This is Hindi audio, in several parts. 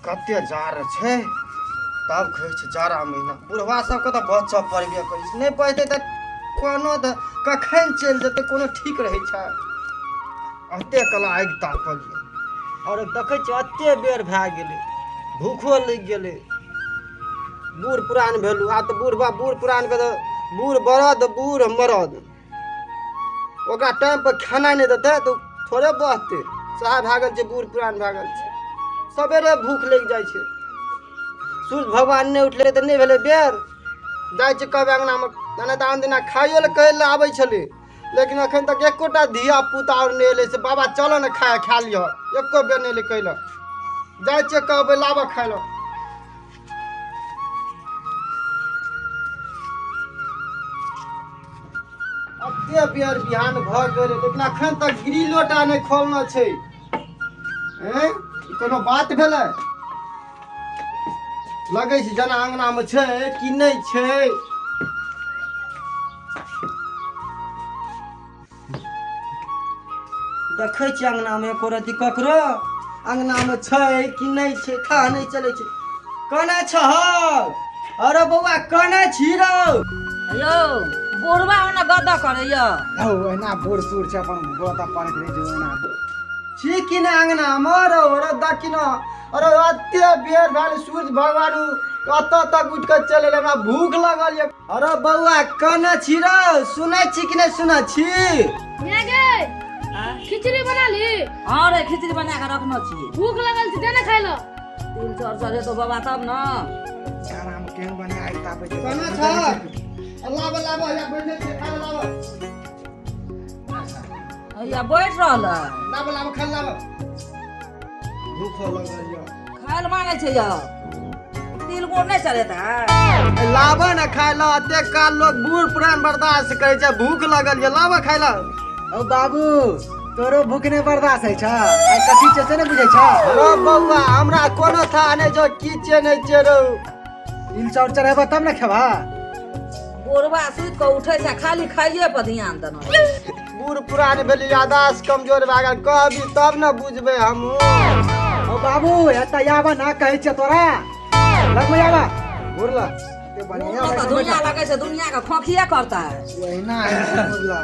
कते जार छै तब कहै छै जाड़ा महीना बुढ़वा सबके तऽ बच्चा पड़बे करै छै नहि पढ़तै तऽ कोनो तऽ कखन चलि जेतै कोनो ठीक रहै छै एते कला आगि तापल और देखै छियै एते बेर भए गेलै भूखो लागि गेलै बूढ़ पुरान भेलू आ तऽ बूढ़ पुरानके तऽ बूढ़ बरद बूढ़ मरद ओकरा टाइम पर खाना नहीं देते तो थोड़े बहते सहा भए गेल छै बूढ़ पुरान भए गेल छै सबेरे भूख लग जाए छै सूर्य भगवान नहीं उठले तो नहीं भेले बेर जाए छै कब अंगना में नहीं तो आन दिना खाइयो ले कहै ले आबै छलै लेकिन अखन तक एकोटा धिया पुता और नहीं एले से बाबा चलो ना खा लियो एको बेर नहीं ले कहल जाए छै कहबै लाबऽ खाइ लो अते बेर बिहान भऽ गेल लेकिन अखन तक ग्रिलोटा नहीं खोलना छै हैं कोनो बात भेलै लगै छै जना अंगना में छै कि नहीं छै देखै छी अंगना में एको रति ककरो अंगना में छै कि नहीं छै था नहीं चलै छै कने छ अरे बौआ कने छी रौ यो बुढ़वा ओना गद्दा करे यो हौ एना बूढ़ सूढ़ छै अपन गोता पानी रहे जो एना छी कि ने अंगना मरो रे दकिन अरे अते बेर भेल सूर्य भगवान कत तक उठ के चले हमरा भूख लगल ये अरे बौआ कने छी रे सुनै छी कि नहीं सुनै छी ये गे खिचड़ी बना ली हां रे खिचड़ी बना के रखनो छी भूख लगल छै देना खाइ लो तीन चार चढ़े तो बाबा तब ना आराम केहन बने आइ तापे छै कने छ अल्लाह बल्ला या बैठे छै खा लाव या बैठ रहल लाव लाव खा लाव भूख लगल ये खाइल मांगे छै यो तिल गुड़ नहीं चलेता लावा ना खाइ लो अते काल लोग बूढ़ पुरान बर्दाश्त करे छै भूख लगल ये लावा खाइ लो औ बाबू तोरो भूख नहीं बर्दाश्त है छ आई कथि छै से नहीं बुझै छ अरे बौआ हमरा कोनो था नहीं जो की छै नहीं छै रो इन चाउर चढ़ेबा तब ना खेबा बुढ़वा सुत के उठे छै खाली खाइए पर ध्यान देना बूढ़ पुरान भेली यादाश्त कमजोर भए गेल कहबी तब न बुझबै हमहूँ औ बाबू एता याबा ना कहै छै तोरा लगमे याबा बुरला ते बढ़िया तो दुनिया लगे छै दुनिया का खोखिया करता है ओहिना है बुरला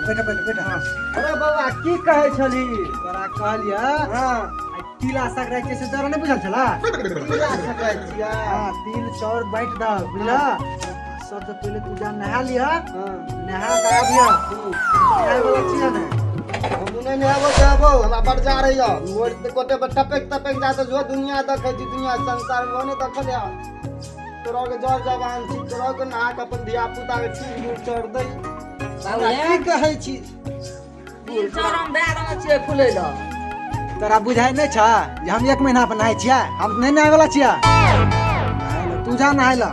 बेटा हां अरे बौआ की कहै छली तोरा कहलिया हाँ आई तिला संक्रांति से जरा नहीं बुझल छला पूरा सकै छियै हां तिल चाउर बांट द बुझला सबसे पहले तू जा नहा लिया नहा के आबिया नहाय वाला छिया ने हम नहीं नेहबो जाबो हमरा बड़ जा रही है मोर कोटे पर टपक जात जो दुनिया देखै छी दुनिया संसार में नहीं देखल है तोरा के जर जवान छी तोरा के नहा के अपन धिया पुता के ठीक दूर चढ़ दई बाबू की कहै छी तिल चरम दे देने छियै फुले द तोरा बुझाय नहीं छ जे हम एक महीना पर नहाय छिया हम नहीं नहाय वाला छिया तू जा नहाय ला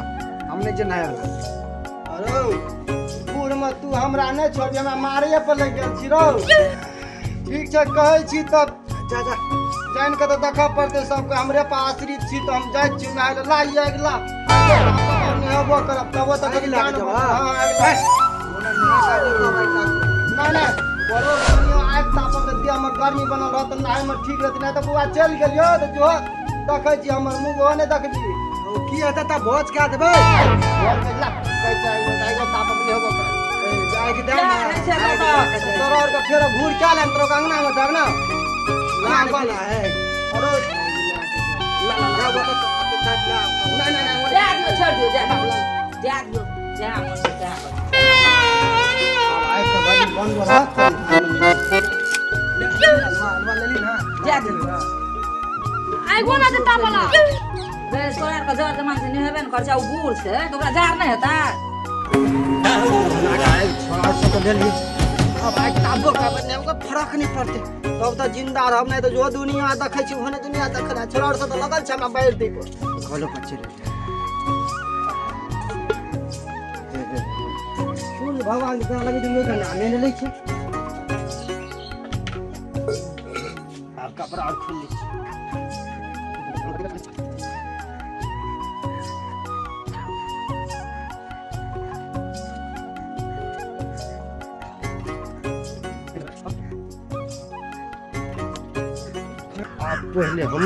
हम नहीं जे नहाय वाला अरे बूढ़ में तू हमरा नहीं छोड़ हमरा मारे पर लग गेल छी रो ठीक छै कहै छी तब जा जा जान के तो देखा पड़ते सबके हमरे पर आश्रित छी तो हम जाय छी नहाय ला लाइए अगला नेहबो करब तब तो कभी जान हां अगला नहीं बड़ो दुनिया आग तापक दे हमर गर्मी बनल रहत नहाय में ठीक रहत नहीं तो बुआ चल गेलियो तो जो देखै छी हमर मुंह वो नहीं देखबी की हेता त भोज का देबै और कहिला कहै छै एगो तापक नेहबो कर जाय के दे तोरा और का फेर घूर क्या लेन तोरा अंगना में जाब ना ना बना है अरे ला जा वो तो नहीं दे दियो छोड़ दियो जा आइ के बड़ी बंद हो रहा हलवा ले ली ना जा दियो आई गो ना देता वाला रे तोरा का जर जमान से नेहबे न कर छै उ बूढ़ से तो ओकरा जार नहीं हेता छोड़ा सब ले ली अब आइ ताबो का बने को फरक नहीं पड़ते तब तो जिंदा रहब नहीं तो जो दुनिया देखै छी ओहने दुनिया देखला छोड़ा से तो लगल छै हमरा बैठ दे को घोलो पर चले सूर्य भगवान के लगे दुनिया का नाम नहीं लै छै अब कपड़ा और खुल ली पहले हम